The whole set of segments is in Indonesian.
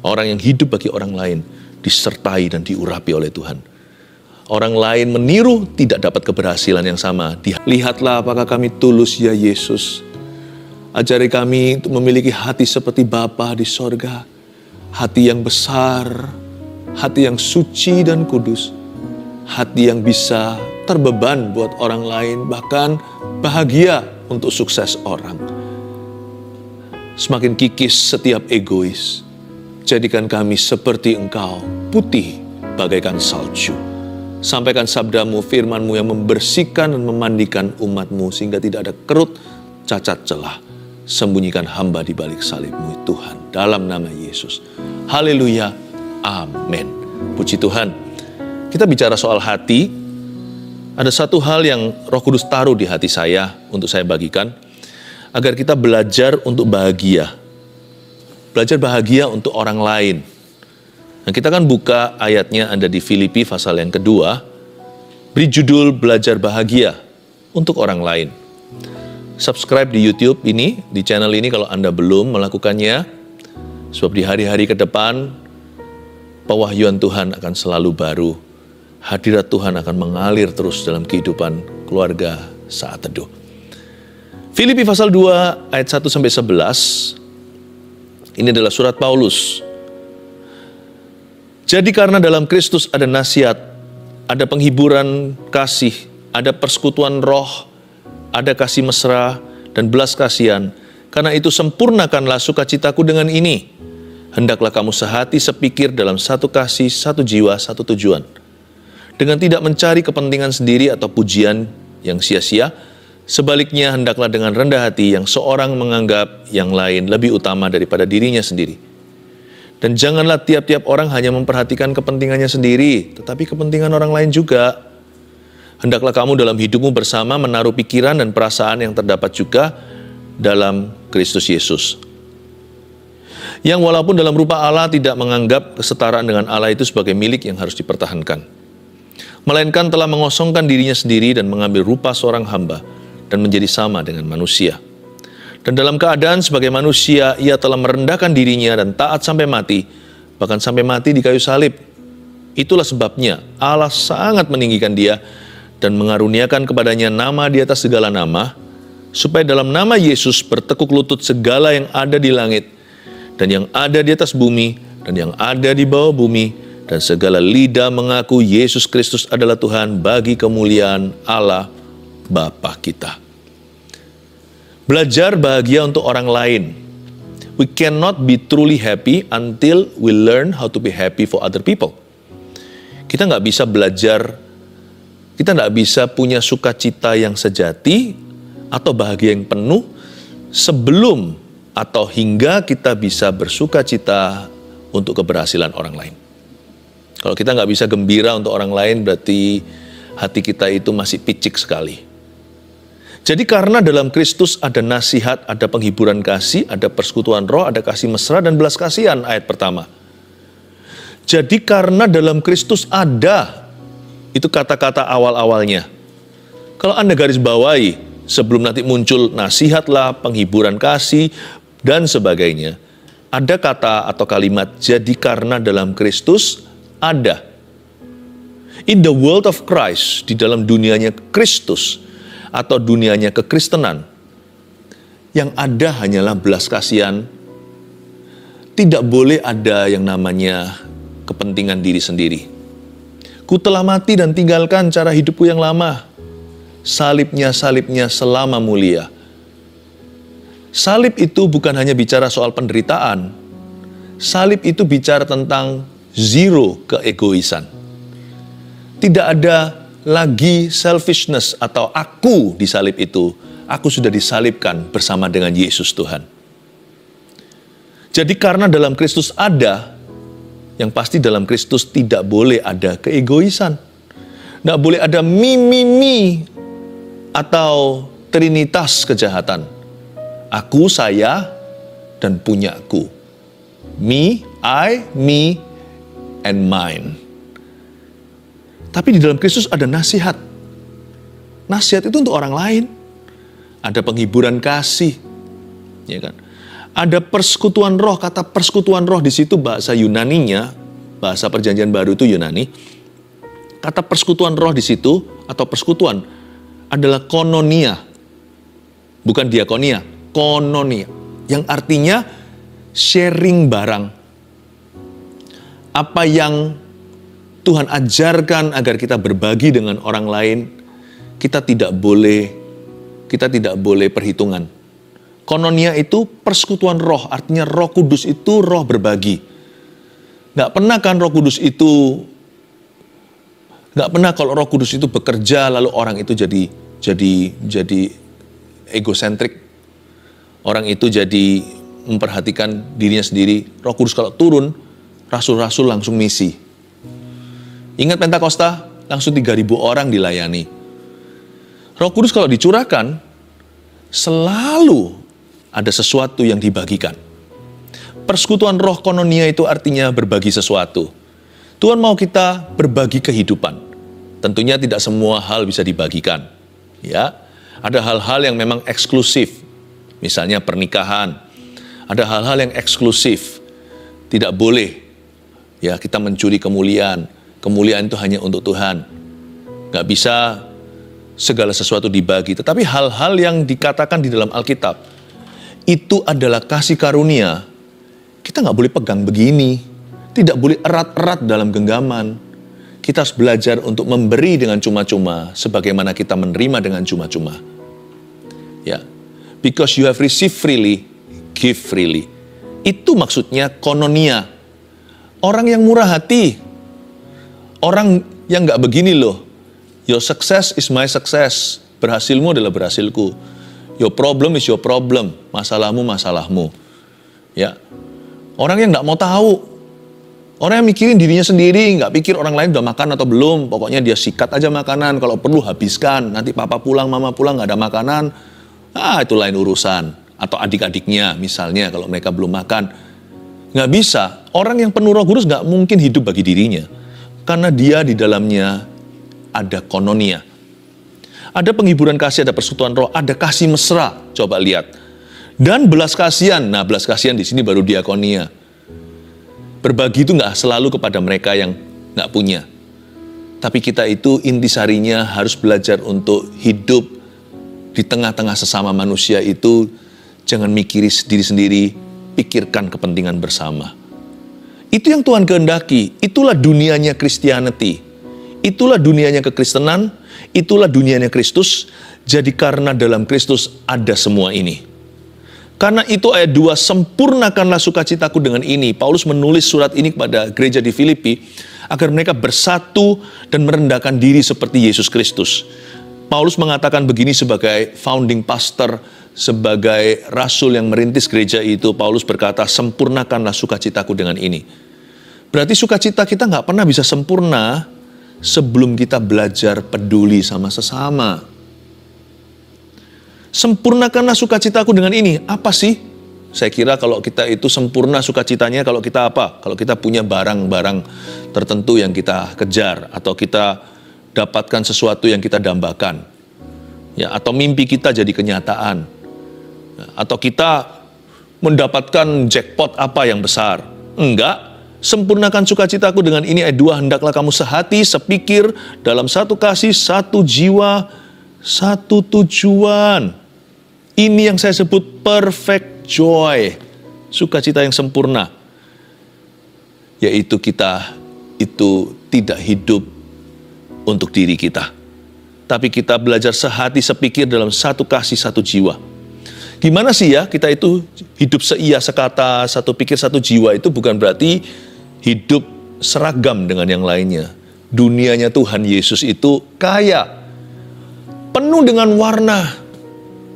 Orang yang hidup bagi orang lain disertai dan diurapi oleh Tuhan. Orang lain meniru tidak dapat keberhasilan yang sama. Lihatlah apakah kami tulus ya Yesus. Ajari kami untuk memiliki hati seperti Bapa di sorga. Hati yang besar, hati yang suci dan kudus. Hati yang bisa terbeban buat orang lain, bahkan bahagia untuk sukses orang. Semakin kikis setiap egois. Jadikan kami seperti Engkau, putih bagaikan salju. Sampaikan sabdamu, firmanmu yang membersihkan dan memandikan umatmu sehingga tidak ada kerut, cacat celah. Sembunyikan hamba di balik salibmu Tuhan, dalam nama Yesus. Haleluya, amin. Puji Tuhan. Kita bicara soal hati. Ada satu hal yang Roh Kudus taruh di hati saya untuk saya bagikan, agar kita belajar untuk bahagia. Belajar bahagia untuk orang lain. Nah, kita kan buka ayatnya ada di Filipi pasal yang kedua, beri judul belajar bahagia untuk orang lain. Subscribe di YouTube ini, di channel ini kalau Anda belum melakukannya, sebab di hari-hari ke depan, pewahyuan Tuhan akan selalu baru. Hadirat Tuhan akan mengalir terus dalam kehidupan keluarga saat teduh. Filipi pasal 2 ayat 1-11, ini adalah surat Paulus. Jadi karena dalam Kristus ada nasihat, ada penghiburan kasih, ada persekutuan roh, ada kasih mesra dan belas kasihan. Karena itu sempurnakanlah sukacitaku dengan ini. Hendaklah kamu sehati sepikir dalam satu kasih, satu jiwa, satu tujuan. Dengan tidak mencari kepentingan sendiri atau pujian yang sia-sia, sebaliknya hendaklah dengan rendah hati yang seorang menganggap yang lain lebih utama daripada dirinya sendiri. Dan janganlah tiap-tiap orang hanya memperhatikan kepentingannya sendiri, tetapi kepentingan orang lain juga. Hendaklah kamu dalam hidupmu bersama menaruh pikiran dan perasaan yang terdapat juga dalam Kristus Yesus. Yang walaupun dalam rupa Allah tidak menganggap kesetaraan dengan Allah itu sebagai milik yang harus dipertahankan, melainkan telah mengosongkan dirinya sendiri dan mengambil rupa seorang hamba dan menjadi sama dengan manusia. Dan dalam keadaan sebagai manusia, ia telah merendahkan dirinya dan taat sampai mati, bahkan sampai mati di kayu salib. Itulah sebabnya Allah sangat meninggikan dia dan mengaruniakan kepadanya nama di atas segala nama, supaya dalam nama Yesus bertekuk lutut segala yang ada di langit, dan yang ada di atas bumi, dan yang ada di bawah bumi, dan segala lidah mengaku Yesus Kristus adalah Tuhan bagi kemuliaan Allah Bapa kita. Belajar bahagia untuk orang lain. We cannot be truly happy until we learn how to be happy for other people. Kita nggak bisa belajar, kita nggak bisa punya sukacita yang sejati atau bahagia yang penuh sebelum atau hingga kita bisa bersukacita untuk keberhasilan orang lain. Kalau kita nggak bisa gembira untuk orang lain, berarti hati kita itu masih picik sekali. Jadi karena dalam Kristus ada nasihat, ada penghiburan kasih, ada persekutuan roh, ada kasih mesra dan belas kasihan, ayat pertama. Jadi karena dalam Kristus ada, itu kata-kata awal-awalnya. Kalau Anda garis bawahi, sebelum nanti muncul nasihatlah, penghiburan kasih, dan sebagainya, ada kata atau kalimat, jadi karena dalam Kristus ada. In the world of Christ, di dalam dunianya Kristus, atau dunianya kekristenan, yang ada hanyalah belas kasihan. Tidak boleh ada yang namanya kepentingan diri sendiri. Ku telah mati dan tinggalkan cara hidupku yang lama. Salibnya selama mulia. Salib itu bukan hanya bicara soal penderitaan. Salib itu bicara tentang zero keegoisan. Tidak ada lagi selfishness atau aku di salib itu. Aku sudah disalibkan bersama dengan Yesus Tuhan. Jadi karena dalam Kristus ada, yang pasti dalam Kristus tidak boleh ada keegoisan. Tidak boleh ada mi atau trinitas kejahatan. Aku, saya, dan punyaku. Me, I, me, and mine. Tapi di dalam Kristus ada nasihat. Nasihat itu untuk orang lain. Ada penghiburan kasih. Ya kan? Ada persekutuan roh. Kata persekutuan roh di situ bahasa Yunaninya, bahasa Perjanjian Baru itu Yunani. Kata persekutuan roh di situ atau persekutuan adalah kononia. Bukan diakonia, kononia. Yang artinya sharing barang. Apa yang Tuhan ajarkan agar kita berbagi dengan orang lain, kita tidak boleh perhitungan. Kononia itu persekutuan roh, artinya Roh Kudus itu roh berbagi. Nggak pernah kan Roh Kudus itu, nggak pernah kalau Roh Kudus itu bekerja lalu orang itu jadi egosentrik. Orang itu jadi memperhatikan dirinya sendiri. Roh Kudus kalau turun, rasul-rasul langsung misi. Ingat Pentakosta, langsung 3.000 orang dilayani. Roh Kudus kalau dicurahkan, selalu ada sesuatu yang dibagikan. Persekutuan roh kononia itu artinya berbagi sesuatu. Tuhan mau kita berbagi kehidupan. Tentunya tidak semua hal bisa dibagikan. Ya, ada hal-hal yang memang eksklusif. Misalnya pernikahan. Ada hal-hal yang eksklusif. Tidak boleh ya kita mencuri kemuliaan. Kemuliaan itu hanya untuk Tuhan. Nggak bisa segala sesuatu dibagi. Tetapi hal-hal yang dikatakan di dalam Alkitab, itu adalah kasih karunia. Kita nggak boleh pegang begini. Tidak boleh erat-erat dalam genggaman. Kita harus belajar untuk memberi dengan cuma-cuma, sebagaimana kita menerima dengan cuma-cuma. Ya, because you have received freely, give freely. Itu maksudnya kononia. Orang yang murah hati. Orang yang nggak begini loh. Your success is my success. Berhasilmu adalah berhasilku. Your problem is your problem. Masalahmu, masalahmu. Ya. Orang yang nggak mau tahu. Orang yang mikirin dirinya sendiri, nggak pikir orang lain udah makan atau belum. Pokoknya dia sikat aja makanan. Kalau perlu habiskan. Nanti papa pulang, mama pulang nggak ada makanan. Itu lain urusan. Atau adik-adiknya misalnya kalau mereka belum makan. Nggak bisa. Orang yang penuh Roh Kudus nggak mungkin hidup bagi dirinya. Karena dia di dalamnya ada kononia. Ada penghiburan kasih, ada persekutuan roh, ada kasih mesra. Coba lihat. Dan belas kasihan. Nah, belas kasihan di sini baru diakonia. Berbagi itu nggak selalu kepada mereka yang nggak punya. Tapi kita itu intisarinya harus belajar untuk hidup di tengah-tengah sesama manusia itu. Jangan mikiri sendiri-sendiri, pikirkan kepentingan bersama. Itu yang Tuhan kehendaki. Itulah dunianya Christianity. Itulah dunianya kekristenan. Itulah dunianya Kristus. Jadi karena dalam Kristus ada semua ini. Karena itu ayat 2, sempurnakanlah sukacitaku dengan ini. Paulus menulis surat ini kepada gereja di Filipi agar mereka bersatu dan merendahkan diri seperti Yesus Kristus. Paulus mengatakan begini sebagai founding pastor, sebagai rasul yang merintis gereja itu. Paulus berkata, sempurnakanlah sukacitaku dengan ini. Berarti sukacita kita nggak pernah bisa sempurna sebelum kita belajar peduli sama sesama. Sempurnakanlah sukacitaku dengan ini. Apa sih? Saya kira kalau kita itu sempurna sukacitanya kalau kita apa? Kalau kita punya barang-barang tertentu yang kita kejar. Atau kita dapatkan sesuatu yang kita dambakan. Ya, atau mimpi kita jadi kenyataan. Atau kita mendapatkan jackpot apa yang besar. Enggak. Sempurnakan sukacitaku dengan ini ayat 2, hendaklah kamu sehati, sepikir, dalam satu kasih, satu jiwa, satu tujuan. Ini yang saya sebut perfect joy, sukacita yang sempurna. Yaitu kita itu tidak hidup untuk diri kita. Tapi kita belajar sehati, sepikir dalam satu kasih, satu jiwa. Gimana sih ya kita itu hidup seia, sekata, satu pikir, satu jiwa itu bukan berarti hidup seragam dengan yang lainnya. Dunianya Tuhan Yesus itu kaya, penuh dengan warna.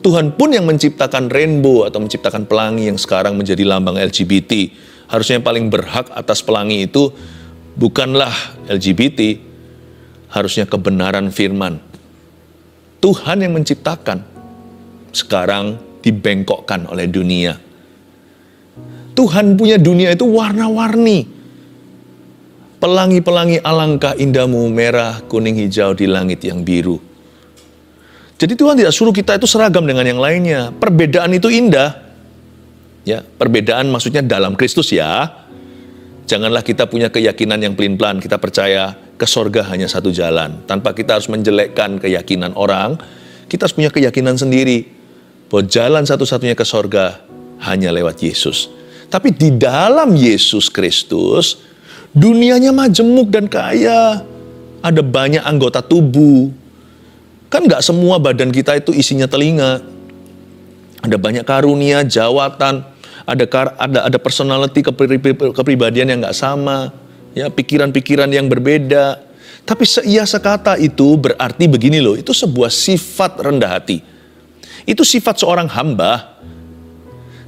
Tuhan pun yang menciptakan rainbow atau menciptakan pelangi yang sekarang menjadi lambang LGBT. Harusnya yang paling berhak atas pelangi itu bukanlah LGBT, harusnya kebenaran firman. Tuhan yang menciptakan, sekarang dibengkokkan oleh dunia. Tuhan punya dunia itu warna-warni. Pelangi-pelangi alangkah indahmu, merah, kuning, hijau di langit yang biru. Jadi Tuhan tidak suruh kita itu seragam dengan yang lainnya. Perbedaan itu indah. Ya, perbedaan maksudnya dalam Kristus ya. Janganlah kita punya keyakinan yang pelin-pelan. Kita percaya ke sorga hanya satu jalan. Tanpa kita harus menjelekkan keyakinan orang, kita harus punya keyakinan sendiri bahwa jalan satu-satunya ke sorga hanya lewat Yesus. Tapi di dalam Yesus Kristus, dunianya majemuk dan kaya. Ada banyak anggota tubuh. Kan nggak semua badan kita itu isinya telinga. Ada banyak karunia, jawatan, ada personality, kepribadian yang nggak sama, ya, pikiran-pikiran yang berbeda. Tapi seia sekata itu berarti begini loh, itu sebuah sifat rendah hati. Itu sifat seorang hamba,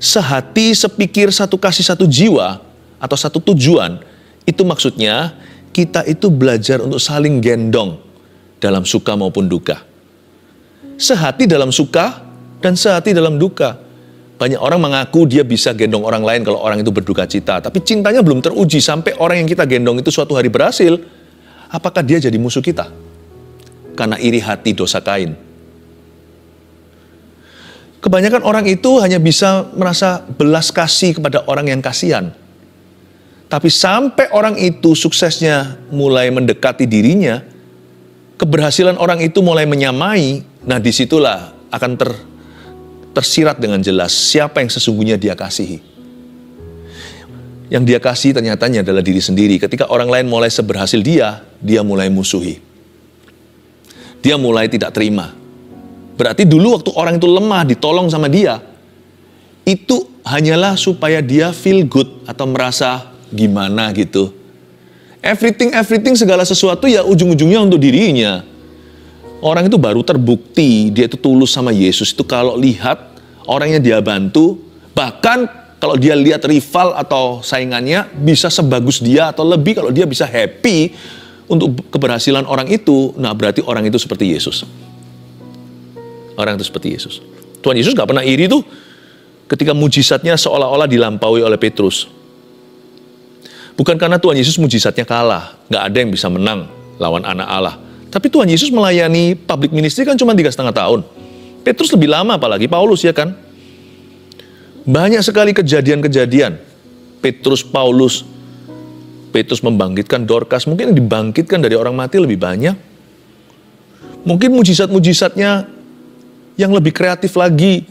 sehati, sepikir, satu kasih, satu jiwa, atau satu tujuan. Itu maksudnya kita itu belajar untuk saling gendong dalam suka maupun duka. Sehati dalam suka dan sehati dalam duka. Banyak orang mengaku dia bisa gendong orang lain kalau orang itu berduka cita. Tapi cintanya belum teruji sampai orang yang kita gendong itu suatu hari berhasil. Apakah dia jadi musuh kita? Karena iri hati dosa Kain. Kebanyakan orang itu hanya bisa merasa belas kasih kepada orang yang kasihan. Tapi sampai orang itu suksesnya mulai mendekati dirinya, keberhasilan orang itu mulai menyamai, nah disitulah akan tersirat dengan jelas siapa yang sesungguhnya dia kasihi. Yang dia kasih ternyata adalah diri sendiri. Ketika orang lain mulai seberhasil dia mulai musuhi. Dia mulai tidak terima. Berarti dulu waktu orang itu lemah, ditolong sama dia, itu hanyalah supaya dia feel good atau merasa gimana gitu. Everything segala sesuatu ya ujung-ujungnya untuk dirinya. Orang itu baru terbukti dia itu tulus sama Yesus itu kalau lihat orang yang dia bantu, bahkan kalau dia lihat rival atau saingannya bisa sebagus dia atau lebih, kalau dia bisa happy untuk keberhasilan orang itu, nah berarti orang itu seperti Yesus. Orang itu seperti Yesus. Tuhan Yesus gak pernah iri tuh ketika mujizatnya seolah-olah dilampaui oleh Petrus. Bukan karena Tuhan Yesus mujizatnya kalah, gak ada yang bisa menang lawan anak Allah. Tapi Tuhan Yesus melayani public ministry kan cuma 3,5 tahun. Petrus lebih lama, apalagi Paulus ya kan. Banyak sekali kejadian-kejadian. Petrus membangkitkan Dorcas, mungkin yang dibangkitkan dari orang mati lebih banyak. Mungkin mujizat-mujizatnya yang lebih kreatif lagi.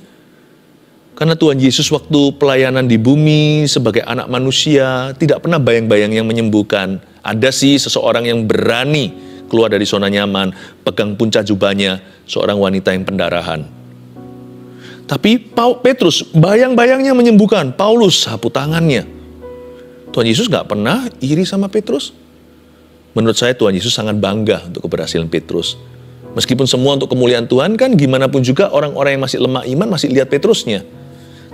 Karena Tuhan Yesus waktu pelayanan di bumi sebagai anak manusia tidak pernah bayang-bayang yang menyembuhkan. Ada sih seseorang yang berani keluar dari zona nyaman, pegang puncak jubahnya, seorang wanita yang pendarahan. Tapi Petrus bayang-bayangnya menyembuhkan, Paulus sapu tangannya. Tuhan Yesus gak pernah iri sama Petrus. Menurut saya Tuhan Yesus sangat bangga untuk keberhasilan Petrus. Meskipun semua untuk kemuliaan Tuhan kan, gimana pun juga orang-orang yang masih lemah iman masih lihat Petrusnya.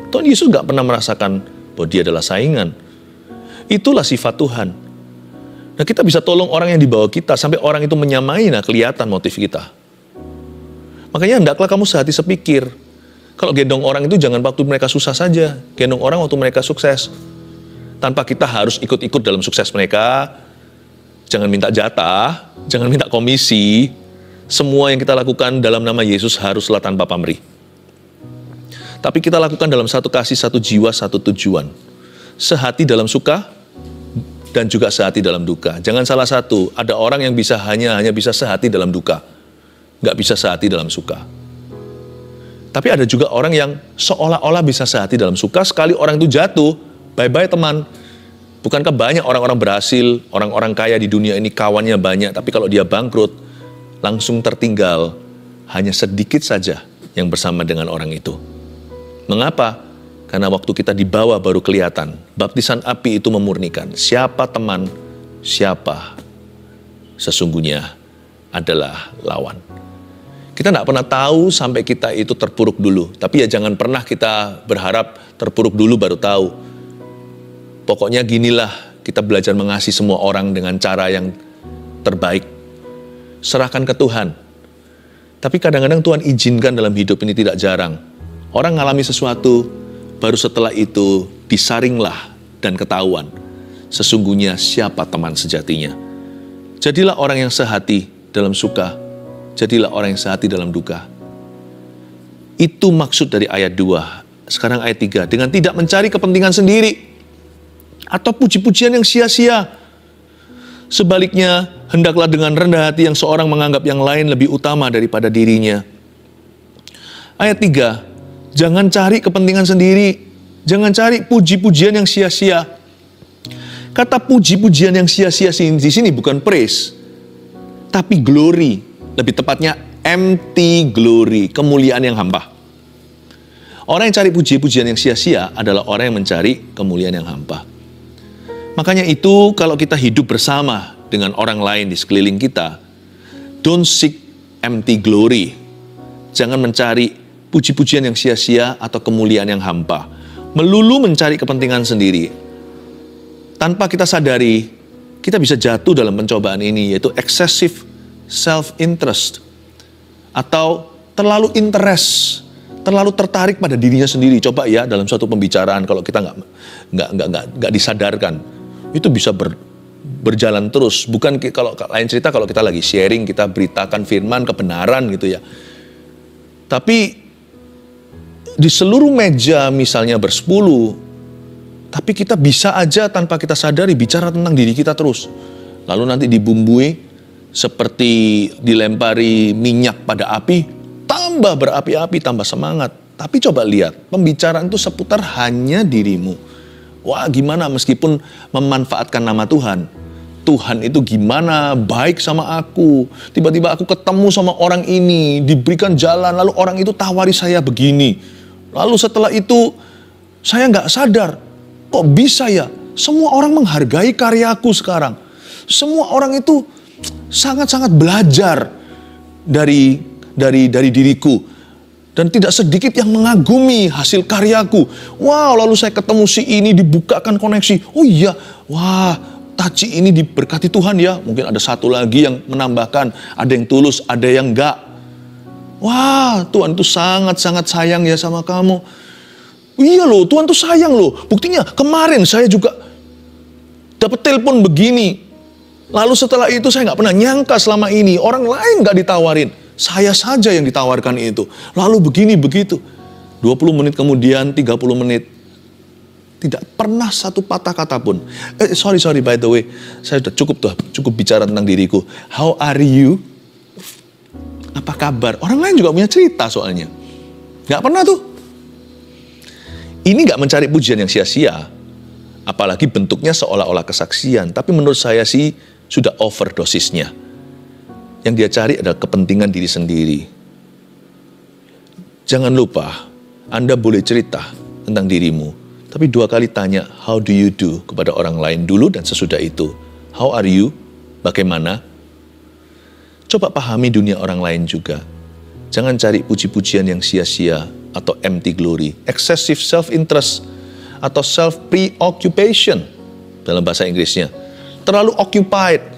Tuhan Yesus gak pernah merasakan bahwa dia adalah saingan. Itulah sifat Tuhan. Nah kita bisa tolong orang yang di bawah kita sampai orang itu menyamai, nah kelihatan motif kita. Makanya hendaklah kamu sehati sepikir. Kalau gendong orang itu jangan waktu mereka susah saja. Gendong orang waktu mereka sukses. Tanpa kita harus ikut-ikut dalam sukses mereka. Jangan minta jatah, jangan minta komisi. Semua yang kita lakukan dalam nama Yesus haruslah tanpa pamrih. Tapi kita lakukan dalam satu kasih, satu jiwa, satu tujuan. Sehati dalam suka dan juga sehati dalam duka. Jangan salah satu, ada orang yang bisa hanya bisa sehati dalam duka. Nggak bisa sehati dalam suka. Tapi ada juga orang yang seolah-olah bisa sehati dalam suka, sekali orang itu jatuh, bye-bye teman. Bukankah banyak orang-orang berhasil, orang-orang kaya di dunia ini kawannya banyak, tapi kalau dia bangkrut, langsung tertinggal hanya sedikit saja yang bersama dengan orang itu. Mengapa? Karena waktu kita dibawa baru kelihatan. Baptisan api itu memurnikan. Siapa teman, siapa sesungguhnya adalah lawan. Kita tidak pernah tahu sampai kita itu terpuruk dulu. Tapi ya jangan pernah kita berharap terpuruk dulu baru tahu. Pokoknya ginilah, kita belajar mengasihi semua orang dengan cara yang terbaik. Serahkan ke Tuhan. Tapi kadang-kadang Tuhan izinkan dalam hidup ini tidak jarang. Orang mengalami sesuatu, baru setelah itu disaringlah dan ketahuan. Sesungguhnya siapa teman sejatinya. Jadilah orang yang sehati dalam suka. Jadilah orang yang sehati dalam duka. Itu maksud dari ayat 2. Sekarang ayat 3. Dengan tidak mencari kepentingan sendiri atau puji-pujian yang sia-sia. Sebaliknya, hendaklah dengan rendah hati yang seorang menganggap yang lain lebih utama daripada dirinya. Ayat 3. Jangan cari kepentingan sendiri. Jangan cari puji-pujian yang sia-sia. Kata puji-pujian yang sia-sia di sini bukan praise, tapi glory. Lebih tepatnya empty glory, kemuliaan yang hampa. Orang yang cari puji-pujian yang sia-sia adalah orang yang mencari kemuliaan yang hampa. Makanya itu kalau kita hidup bersama dengan orang lain di sekeliling kita, don't seek empty glory. Jangan mencari puji-pujian yang sia-sia atau kemuliaan yang hampa. Melulu mencari kepentingan sendiri. Tanpa kita sadari, kita bisa jatuh dalam pencobaan ini, yaitu excessive self-interest. Atau terlalu interest, terlalu tertarik pada dirinya sendiri. Coba ya, dalam suatu pembicaraan, kalau kita nggak disadarkan, itu bisa berjalan terus. Bukan kalau lain cerita, kalau kita lagi sharing, kita beritakan firman, kebenaran gitu ya. Tapi di seluruh meja misalnya bersepuluh, tapi kita bisa aja tanpa kita sadari bicara tentang diri kita terus. Lalu nanti dibumbui seperti dilempari minyak pada api, tambah berapi-api, tambah semangat. Tapi coba lihat, pembicaraan itu seputar hanya dirimu. Wah, gimana meskipun memanfaatkan nama Tuhan. Tuhan itu gimana baik sama aku. Tiba-tiba aku ketemu sama orang ini, diberikan jalan, lalu orang itu tawari saya begini. Lalu setelah itu, saya nggak sadar, kok bisa ya? Semua orang menghargai karyaku sekarang. Semua orang itu sangat-sangat belajar dari diriku. Dan tidak sedikit yang mengagumi hasil karyaku. Wow, lalu saya ketemu si ini, dibukakan koneksi. Oh iya, wah, Taci ini diberkati Tuhan ya. Mungkin ada satu lagi yang menambahkan, ada yang tulus, ada yang enggak. Wah, Tuhan itu sangat-sangat sayang ya sama kamu. Iya loh, Tuhan tuh sayang loh. Buktinya kemarin saya juga dapat telepon begini. Lalu setelah itu saya nggak pernah nyangka selama ini. Orang lain nggak ditawarin. Saya saja yang ditawarkan itu. Lalu begini begitu. 20 menit kemudian, 30 menit. Tidak pernah satu patah kata pun. Sorry by the way. Saya sudah cukup bicara tentang diriku. How are you? Apa kabar? Orang lain juga punya cerita soalnya. Gak pernah tuh. Ini gak mencari pujian yang sia-sia. Apalagi bentuknya seolah-olah kesaksian. Tapi menurut saya sih sudah overdosisnya. Yang dia cari adalah kepentingan diri sendiri. Jangan lupa, Anda boleh cerita tentang dirimu. Tapi 2 kali tanya, how do you do? Kepada orang lain dulu dan sesudah itu. How are you? Bagaimana? Coba pahami dunia orang lain juga. Jangan cari puji-pujian yang sia-sia atau empty glory. Excessive self-interest atau self-preoccupation dalam bahasa Inggrisnya. Terlalu occupied.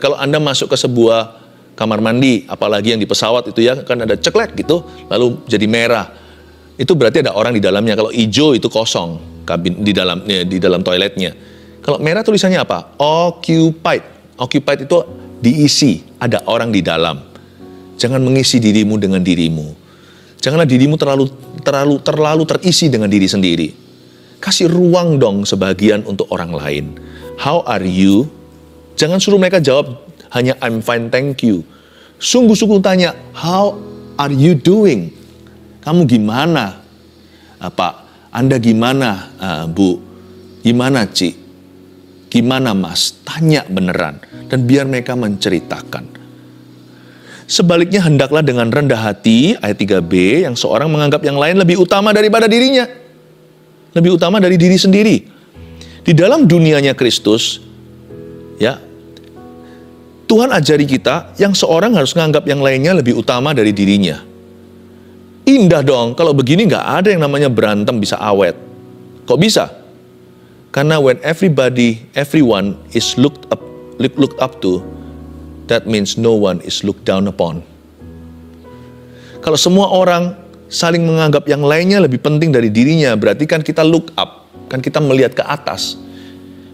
Kalau Anda masuk ke sebuah kamar mandi, apalagi yang di pesawat itu ya, kan ada ceklek gitu, lalu jadi merah. Itu berarti ada orang di dalamnya. Kalau hijau itu kosong kabin di dalam toiletnya. Kalau merah tulisannya apa? Occupied. Occupied itu diisi, ada orang di dalam. Jangan mengisi dirimu dengan dirimu. Janganlah dirimu terlalu terisi dengan diri sendiri. Kasih ruang dong sebagian untuk orang lain. How are you? Jangan suruh mereka jawab hanya I'm fine, thank you. Sungguh-sungguh tanya, how are you doing? Kamu gimana? Anda gimana, Bu? Gimana, Ci? Gimana, Mas? Tanya beneran. Dan biar mereka menceritakan. Sebaliknya hendaklah dengan rendah hati, ayat 3b, yang seorang menganggap yang lain lebih utama daripada dirinya. Lebih utama dari diri sendiri. Di dalam dunianya Kristus, ya, Tuhan ajari kita yang seorang harus menganggap yang lainnya lebih utama dari dirinya. Indah dong, kalau begini nggak ada yang namanya berantem bisa awet. Kok bisa? Karena when everyone is looked up to, that means no one is looked down upon. Kalau semua orang saling menganggap yang lainnya lebih penting dari dirinya, berarti kan kita look up, kan kita melihat ke atas.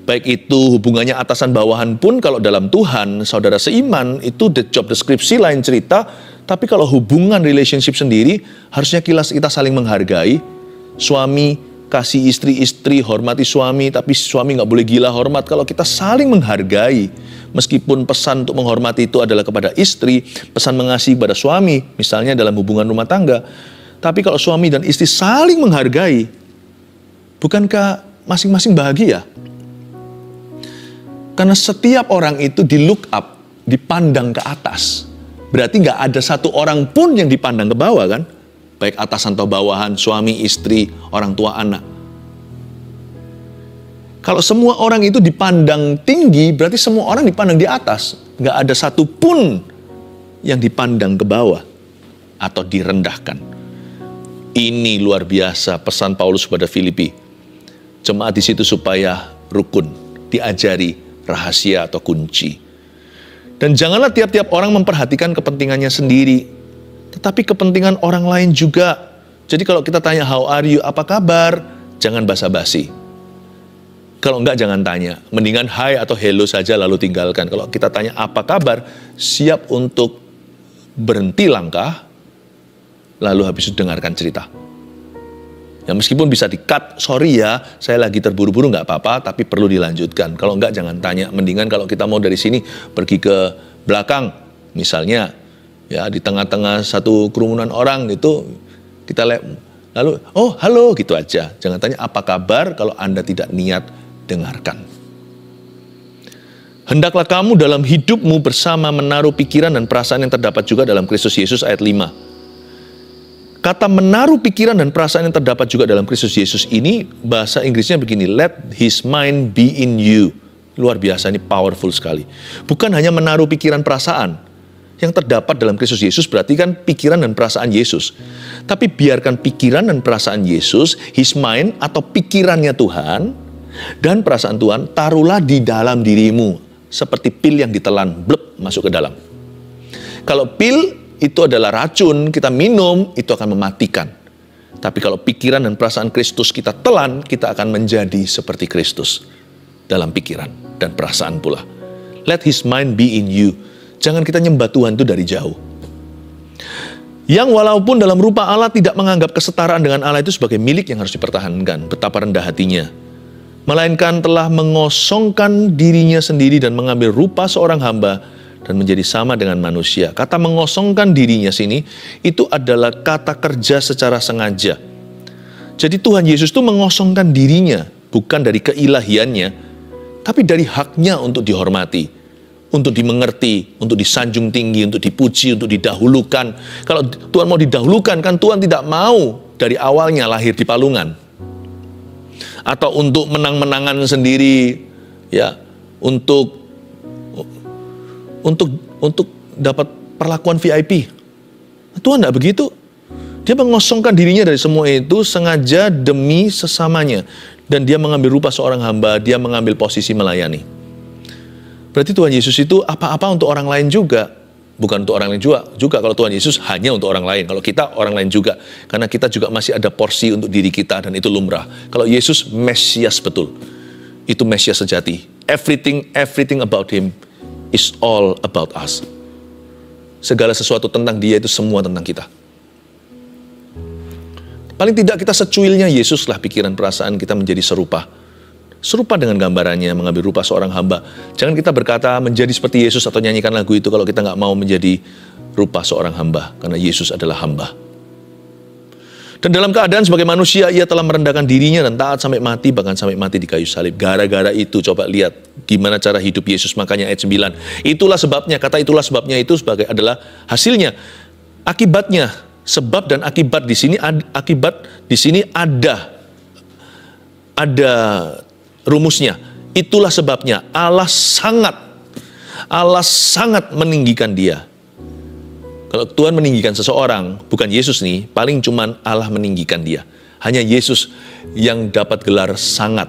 Baik itu hubungannya atasan bawahan pun, kalau dalam Tuhan, saudara seiman, itu the job deskripsi lain cerita. Tapi kalau hubungan relationship sendiri, harusnya kita saling menghargai. Suami kasih istri, istri hormati suami, tapi suami nggak boleh gila hormat. Kalau kita saling menghargai, meskipun pesan untuk menghormati itu adalah kepada istri, pesan mengasihi kepada suami, misalnya dalam hubungan rumah tangga. Tapi kalau suami dan istri saling menghargai, bukankah masing-masing bahagia? Karena setiap orang itu di look up, dipandang ke atas. Berarti nggak ada satu orang pun yang dipandang ke bawah kan? Baik atasan atau bawahan, suami, istri, orang tua, anak. Kalau semua orang itu dipandang tinggi, berarti semua orang dipandang di atas. Nggak ada satu pun yang dipandang ke bawah atau direndahkan. Ini luar biasa pesan Paulus kepada Filipi. Jemaat di situ supaya rukun, diajari rahasia atau kunci. Dan janganlah tiap-tiap orang memperhatikan kepentingannya sendiri, tetapi kepentingan orang lain juga. Jadi kalau kita tanya how are you, apa kabar? Jangan basa-basi. Kalau enggak jangan tanya, mendingan hi atau hello saja lalu tinggalkan. Kalau kita tanya apa kabar, siap untuk berhenti langkah, lalu habis itu dengarkan cerita. Ya meskipun bisa di-cut, sorry ya, saya lagi terburu-buru nggak apa-apa, tapi perlu dilanjutkan. Kalau nggak jangan tanya, mendingan kalau kita mau dari sini pergi ke belakang, misalnya ya di tengah-tengah satu kerumunan orang gitu, kita lalu oh halo gitu aja. Jangan tanya apa kabar kalau Anda tidak niat dengarkan. Hendaklah kamu dalam hidupmu bersama menaruh pikiran dan perasaan yang terdapat juga dalam Kristus Yesus, ayat 5. Kata menaruh pikiran dan perasaan yang terdapat juga dalam Kristus Yesus ini, bahasa Inggrisnya begini, let his mind be in you. Luar biasa, ini powerful sekali. Bukan hanya menaruh pikiran perasaan. Yang terdapat dalam Kristus Yesus berarti kan pikiran dan perasaan Yesus. Tapi biarkan pikiran dan perasaan Yesus, his mind atau pikirannya Tuhan, dan perasaan Tuhan, taruhlah di dalam dirimu. Seperti pil yang ditelan, blep, masuk ke dalam. Kalau pil itu adalah racun, kita minum, itu akan mematikan. Tapi kalau pikiran dan perasaan Kristus kita telan, kita akan menjadi seperti Kristus. Dalam pikiran dan perasaan pula. Let his mind be in you. Jangan kita nyembah Tuhan itu dari jauh. Yang walaupun dalam rupa Allah tidak menganggap kesetaraan dengan Allah itu sebagai milik yang harus dipertahankan. Betapa rendah hatinya. Melainkan telah mengosongkan dirinya sendiri dan mengambil rupa seorang hamba dan menjadi sama dengan manusia. Kata mengosongkan dirinya sini, itu adalah kata kerja secara sengaja. Jadi Tuhan Yesus itu mengosongkan dirinya, bukan dari keilahiannya, tapi dari haknya untuk dihormati, untuk dimengerti, untuk disanjung tinggi, untuk dipuji, untuk didahulukan. Kalau Tuhan mau didahulukan, kan Tuhan tidak mau dari awalnya lahir di palungan. Atau untuk menang-menangan sendiri, ya, untuk dapat perlakuan VIP. Tuhan tidak begitu. Dia mengosongkan dirinya dari semua itu sengaja demi sesamanya. Dan dia mengambil rupa seorang hamba, dia mengambil posisi melayani. Berarti Tuhan Yesus itu apa-apa untuk orang lain juga. Bukan untuk orang lain juga kalau Tuhan Yesus hanya untuk orang lain. Kalau kita orang lain juga. Karena kita juga masih ada porsi untuk diri kita dan itu lumrah. Kalau Yesus Mesias betul. Itu Mesias sejati. Everything about him is all about us. Segala sesuatu tentang dia itu semua tentang kita. Paling tidak kita secuilnya Yesus lah pikiran perasaan kita menjadi serupa. Serupa dengan gambarannya, mengambil rupa seorang hamba. Jangan kita berkata menjadi seperti Yesus atau nyanyikan lagu itu kalau kita nggak mau menjadi rupa seorang hamba. Karena Yesus adalah hamba. Dan dalam keadaan sebagai manusia, ia telah merendahkan dirinya dan taat sampai mati, bahkan sampai mati di kayu salib. Gara-gara itu, coba lihat gimana cara hidup Yesus. Makanya ayat 9. Itulah sebabnya, kata itulah sebabnya itu sebagai adalah hasilnya. Akibatnya, sebab dan akibat di sini, ada rumusnya. Itulah sebabnya Allah sangat meninggikan dia. Kalau Tuhan meninggikan seseorang, bukan Yesus nih, paling cuman Allah meninggikan dia. Hanya Yesus yang dapat gelar sangat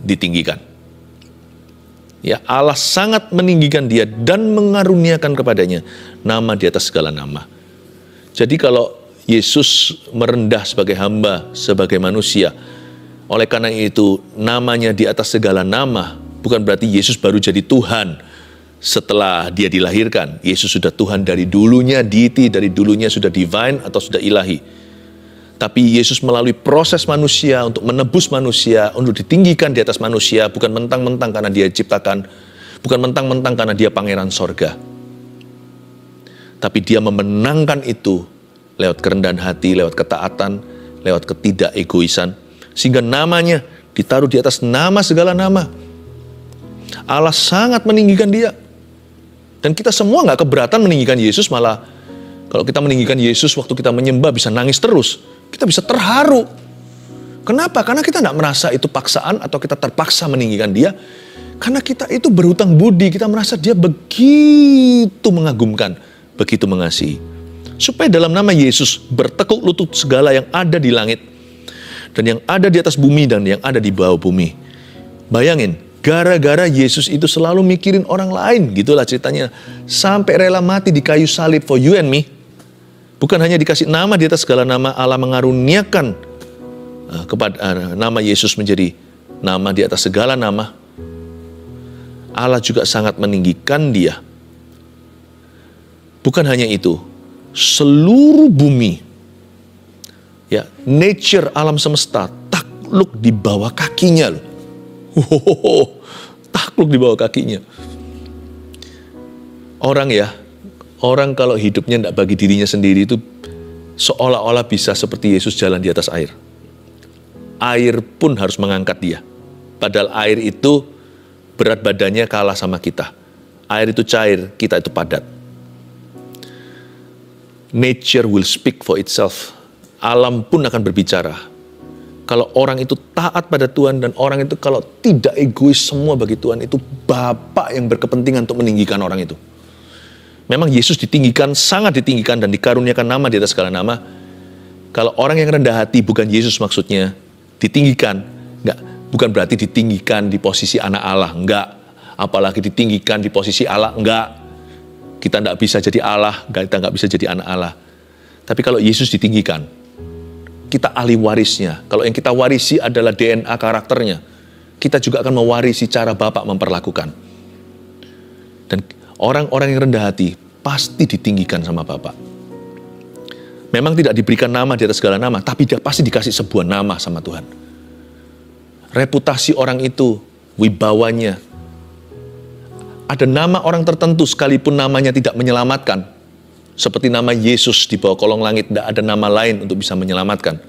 ditinggikan. Ya, Allah sangat meninggikan dia dan mengaruniakan kepadanya nama di atas segala nama. Jadi kalau Yesus merendah sebagai hamba, sebagai manusia, oleh karena itu namanya di atas segala nama, Bukan berarti Yesus baru jadi Tuhan setelah dia dilahirkan. Yesus sudah Tuhan dari dulunya, deity, dari dulunya sudah divine atau sudah ilahi. Tapi Yesus melalui proses manusia untuk menebus manusia, untuk ditinggikan di atas manusia, bukan mentang-mentang karena dia ciptakan, bukan mentang-mentang karena dia pangeran sorga. Tapi dia memenangkan itu lewat kerendahan hati, lewat ketaatan, lewat ketidakegoisan, sehingga namanya ditaruh di atas nama segala nama. Allah sangat meninggikan dia. Dan kita semua nggak keberatan meninggikan Yesus, malah kalau kita meninggikan Yesus waktu kita menyembah bisa nangis terus. Kita bisa terharu. Kenapa? Karena kita nggak merasa itu paksaan atau kita terpaksa meninggikan dia. Karena kita itu berhutang budi, kita merasa dia begitu mengagumkan, begitu mengasihi. Supaya dalam nama Yesus bertekuk lutut segala yang ada di langit, dan yang ada di atas bumi, dan yang ada di bawah bumi. Bayangin, gara-gara Yesus itu selalu mikirin orang lain, gitulah ceritanya. Sampai rela mati di kayu salib for you and me. Bukan hanya dikasih nama di atas segala nama, Allah mengaruniakan kepada nama Yesus menjadi nama di atas segala nama. Allah juga sangat meninggikan dia. Bukan hanya itu, seluruh bumi, ya, nature, alam semesta takluk di bawah kakinya loh. Takluk di bawah kakinya. Orang kalau hidupnya tidak bagi dirinya sendiri itu seolah-olah bisa seperti Yesus jalan di atas air. Air pun harus mengangkat dia. Padahal air itu berat badannya kalah sama kita. Air itu cair, kita itu padat. Nature will speak for itself. Alam pun akan berbicara. Kalau orang itu taat pada Tuhan, dan orang itu kalau tidak egois semua bagi Tuhan, itu Bapa yang berkepentingan untuk meninggikan orang itu. Memang Yesus ditinggikan, sangat ditinggikan, dan dikaruniakan nama di atas segala nama. Kalau orang yang rendah hati, bukan Yesus maksudnya, ditinggikan, bukan berarti ditinggikan di posisi anak Allah, enggak. Apalagi ditinggikan di posisi Allah, enggak. Kita enggak bisa jadi Allah, kita enggak bisa jadi anak Allah. Tapi kalau Yesus ditinggikan, kita ahli warisnya. Kalau yang kita warisi adalah DNA karakternya, kita juga akan mewarisi cara Bapak memperlakukan. Dan orang-orang yang rendah hati pasti ditinggikan sama Bapak. Memang tidak diberikan nama di atas segala nama, tapi dia pasti dikasih sebuah nama sama Tuhan. Reputasi orang itu, wibawanya. Ada nama orang tertentu sekalipun namanya tidak menyelamatkan. Seperti nama Yesus di bawah kolong langit, tidak ada nama lain untuk bisa menyelamatkan.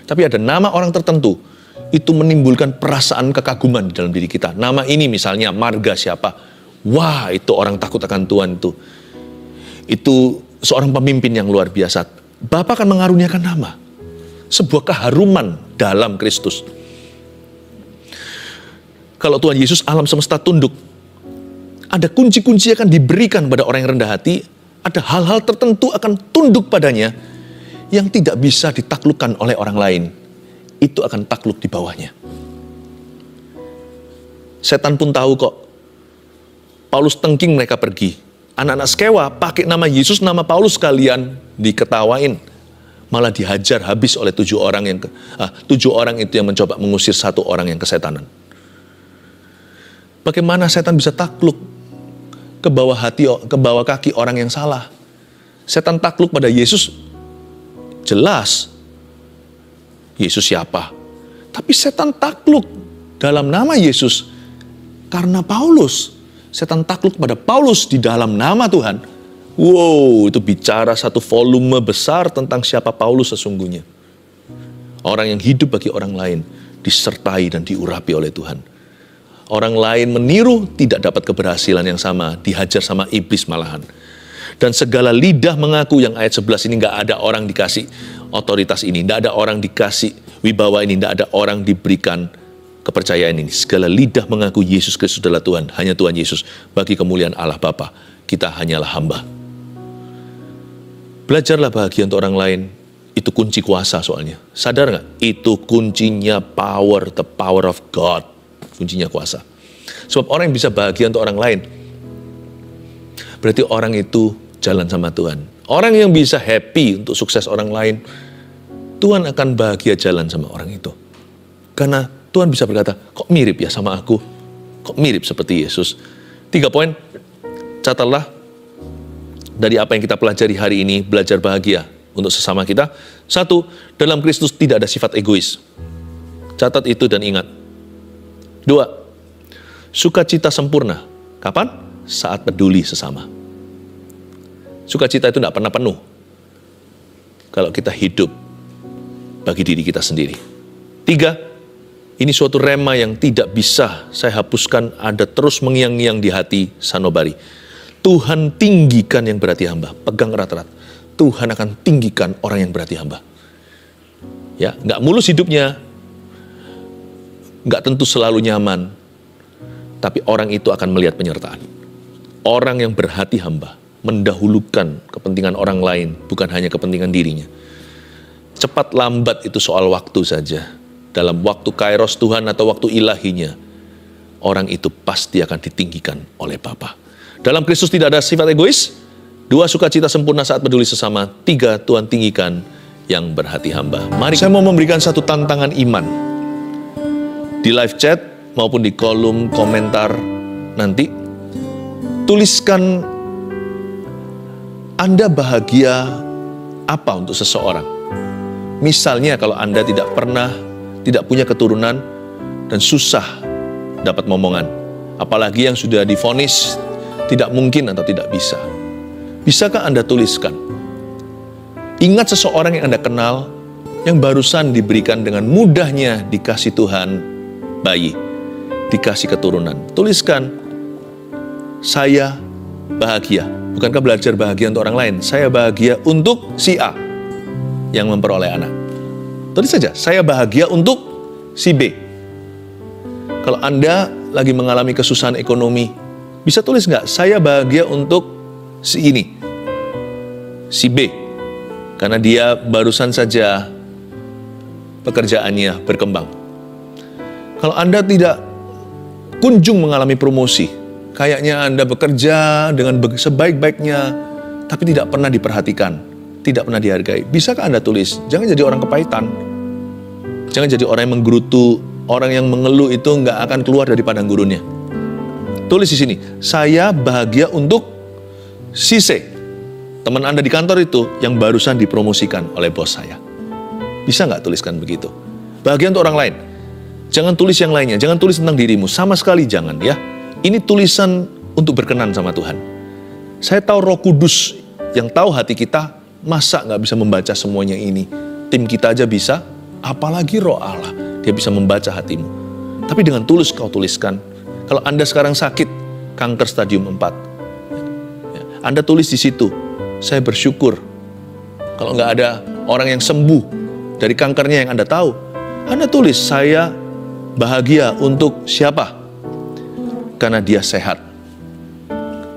Tapi ada nama orang tertentu, itu menimbulkan perasaan kekaguman di dalam diri kita. Nama ini misalnya marga siapa? Wah, itu orang takut akan Tuhan itu. Itu seorang pemimpin yang luar biasa. Bapa akan mengaruniakan nama. Sebuah keharuman dalam Kristus. Kalau Tuhan Yesus alam semesta tunduk, ada kunci-kunci akan diberikan pada orang yang rendah hati. Ada hal-hal tertentu akan tunduk padanya yang tidak bisa ditaklukkan oleh orang lain. Itu akan takluk di bawahnya. Setan pun tahu kok. Paulus tengking mereka pergi. Anak-anak Skewa pakai nama Yesus, nama Paulus sekalian diketawain. Malah dihajar habis oleh 7 orang itu yang mencoba mengusir 1 orang yang kesetanan. Bagaimana setan bisa takluk ke bawah kaki orang yang salah? Setan takluk pada Yesus, jelas. Yesus siapa? Tapi setan takluk dalam nama Yesus karena Paulus. Setan takluk pada Paulus di dalam nama Tuhan. Wow, itu bicara satu volume besar tentang siapa Paulus sesungguhnya. Orang yang hidup bagi orang lain, disertai dan diurapi oleh Tuhan. Orang lain meniru, tidak dapat keberhasilan yang sama, dihajar sama iblis malahan. Dan segala lidah mengaku, yang ayat 11 ini nggak ada orang dikasih otoritas ini, nggak ada orang dikasih wibawa ini, nggak ada orang diberikan kepercayaan ini. Segala lidah mengaku Yesus Kristus adalah Tuhan, hanya Tuhan Yesus, bagi kemuliaan Allah Bapa. Kita hanyalah hamba. Belajarlah bahagia untuk orang lain. Itu kunci kuasa soalnya. Sadar nggak? Itu kuncinya power, the power of God. Kuncinya kuasa. Sebab orang yang bisa bahagia untuk orang lain, berarti orang itu jalan sama Tuhan. Orang yang bisa happy untuk sukses orang lain, Tuhan akan bahagia jalan sama orang itu. Karena Tuhan bisa berkata, kok mirip ya sama aku? kok mirip seperti Yesus. 3 poin, catatlah dari apa yang kita pelajari hari ini, belajar bahagia untuk sesama kita. 1, dalam Kristus tidak ada sifat egois. Catat itu dan ingat. 2, sukacita sempurna. Kapan? Saat peduli sesama. Sukacita itu tidak pernah penuh kalau kita hidup bagi diri kita sendiri. 3, ini suatu rema yang tidak bisa saya hapuskan, ada terus mengiang-ngiang di hati sanubari. Tuhan tinggikan yang berhati hamba. Pegang erat-erat. Tuhan akan tinggikan orang yang berhati hamba. Ya, nggak mulus hidupnya, nggak tentu selalu nyaman, tapi orang itu akan melihat penyertaan. Orang yang berhati hamba mendahulukan kepentingan orang lain, bukan hanya kepentingan dirinya. Cepat lambat itu soal waktu saja. Dalam waktu kairos Tuhan atau waktu ilahinya, orang itu pasti akan ditinggikan oleh Bapa. Dalam Kristus tidak ada sifat egois. 2, sukacita sempurna saat peduli sesama. 3, Tuhan tinggikan yang berhati hamba. Mari saya mau memberikan satu tantangan iman. Di live chat maupun di kolom komentar nanti, tuliskan Anda bahagia apa untuk seseorang. Misalnya kalau Anda tidak punya keturunan dan susah dapat momongan, apalagi yang sudah divonis tidak mungkin atau tidak bisa. Bisakah Anda tuliskan? Ingat seseorang yang Anda kenal, yang barusan diberikan dengan mudahnya dikasih Tuhan bayi, dikasih keturunan. Tuliskan, saya bahagia. Bukankah belajar bahagia untuk orang lain? Saya bahagia untuk si A yang memperoleh anak. Tulis saja, saya bahagia untuk si B. Kalau Anda lagi mengalami kesusahan ekonomi, bisa tulis nggak? Saya bahagia untuk si ini, si B, karena dia barusan saja pekerjaannya berkembang. Kalau Anda tidak kunjung mengalami promosi, kayaknya Anda bekerja dengan sebaik-baiknya, tapi tidak pernah diperhatikan, tidak pernah dihargai. Bisakah Anda tulis? Jangan jadi orang kepahitan. Jangan jadi orang yang menggerutu, orang yang mengeluh itu nggak akan keluar dari padang gurunnya. Tulis di sini, saya bahagia untuk si C, teman Anda di kantor itu yang barusan dipromosikan oleh bos saya. Bisa nggak tuliskan begitu? Bahagia untuk orang lain. Jangan tulis yang lainnya, jangan tulis tentang dirimu, sama sekali jangan ya. Ini tulisan untuk berkenan sama Tuhan. Saya tahu Roh Kudus yang tahu hati kita, masa nggak bisa membaca semuanya ini? Tim kita aja bisa, apalagi Roh Allah, dia bisa membaca hatimu. Tapi dengan tulus kau tuliskan. Kalau Anda sekarang sakit, kanker stadium 4, Anda tulis di situ, saya bersyukur. Kalau nggak ada orang yang sembuh dari kankernya yang Anda tahu, Anda tulis, saya bahagia untuk siapa? Karena dia sehat.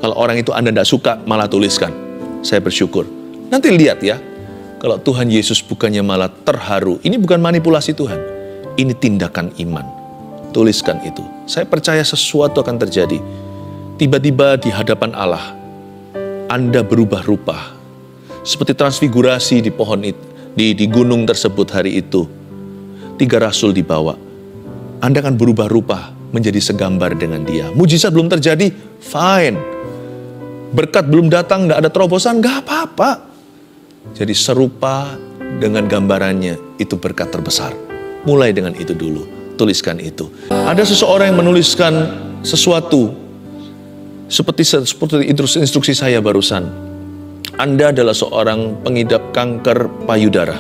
Kalau orang itu Anda tidak suka, malah tuliskan, saya bersyukur. Nanti lihat ya, kalau Tuhan Yesus bukannya malah terharu. Ini bukan manipulasi Tuhan, ini tindakan iman. Tuliskan itu. Saya percaya sesuatu akan terjadi. Tiba-tiba di hadapan Allah, Anda berubah rupa. Seperti transfigurasi di pohon itu, di gunung tersebut hari itu. 3 rasul dibawa. Anda akan berubah rupa menjadi segambar dengan dia. Mujizat belum terjadi, fine. Berkat belum datang, nggak ada terobosan, nggak apa-apa. Jadi serupa dengan gambarannya, itu berkat terbesar. Mulai dengan itu dulu, tuliskan itu. Ada seseorang yang menuliskan sesuatu, seperti instruksi saya barusan. Anda adalah seorang pengidap kanker payudara.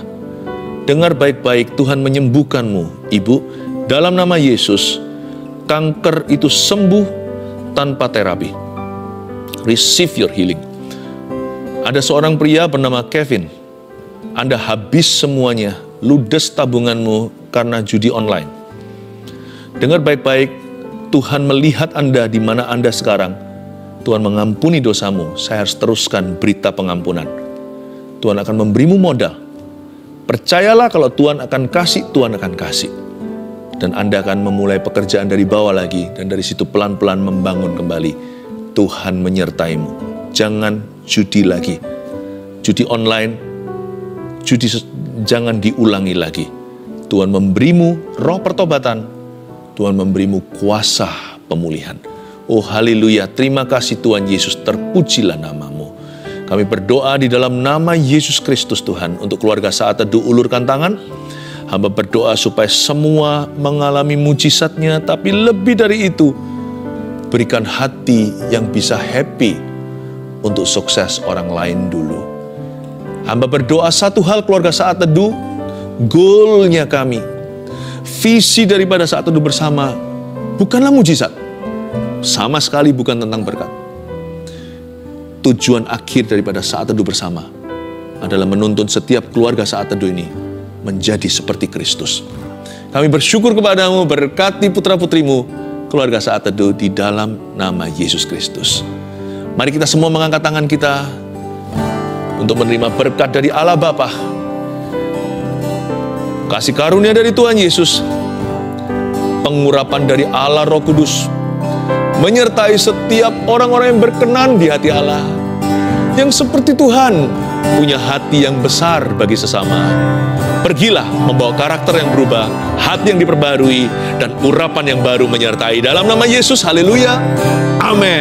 Dengar baik-baik, Tuhan menyembuhkanmu, Ibu. Dalam nama Yesus, kanker itu sembuh tanpa terapi. Receive your healing. Ada seorang pria bernama Kevin. Anda habis semuanya, ludes tabunganmu karena judi online. Dengar baik-baik, Tuhan melihat Anda di mana Anda sekarang. Tuhan mengampuni dosamu. Saya harus teruskan berita pengampunan. Tuhan akan memberimu modal. Percayalah kalau Tuhan akan kasih, Tuhan akan kasih. Dan Anda akan memulai pekerjaan dari bawah lagi. Dan dari situ pelan-pelan membangun kembali. Tuhan menyertaimu. Jangan judi lagi. Judi online, jangan diulangi lagi. Tuhan memberimu roh pertobatan. Tuhan memberimu kuasa pemulihan. Oh haleluya, terima kasih Tuhan Yesus, terpujilah nama-Mu. Kami berdoa di dalam nama Yesus Kristus Tuhan, untuk keluarga Saat Teduh ulurkan tangan. Hamba berdoa supaya semua mengalami mujizatnya, tapi lebih dari itu, berikan hati yang bisa happy untuk sukses orang lain dulu. Hamba berdoa satu hal keluarga Saat Teduh, goalnya kami, visi daripada Saat Teduh bersama, bukanlah mujizat. Sama sekali bukan tentang berkat. Tujuan akhir daripada Saat Teduh bersama adalah menuntun setiap keluarga Saat Teduh ini menjadi seperti Kristus. Kami bersyukur kepadamu, berkati putra-putrimu, keluarga Saat Teduh di dalam nama Yesus Kristus. Mari kita semua mengangkat tangan kita untuk menerima berkat dari Allah Bapa, kasih karunia dari Tuhan Yesus, pengurapan dari Allah Roh Kudus, menyertai setiap orang-orang yang berkenan di hati Allah, yang seperti Tuhan punya hati yang besar bagi sesama. Pergilah membawa karakter yang berubah, hati yang diperbarui, dan urapan yang baru menyertai. Dalam nama Yesus, haleluya, amin.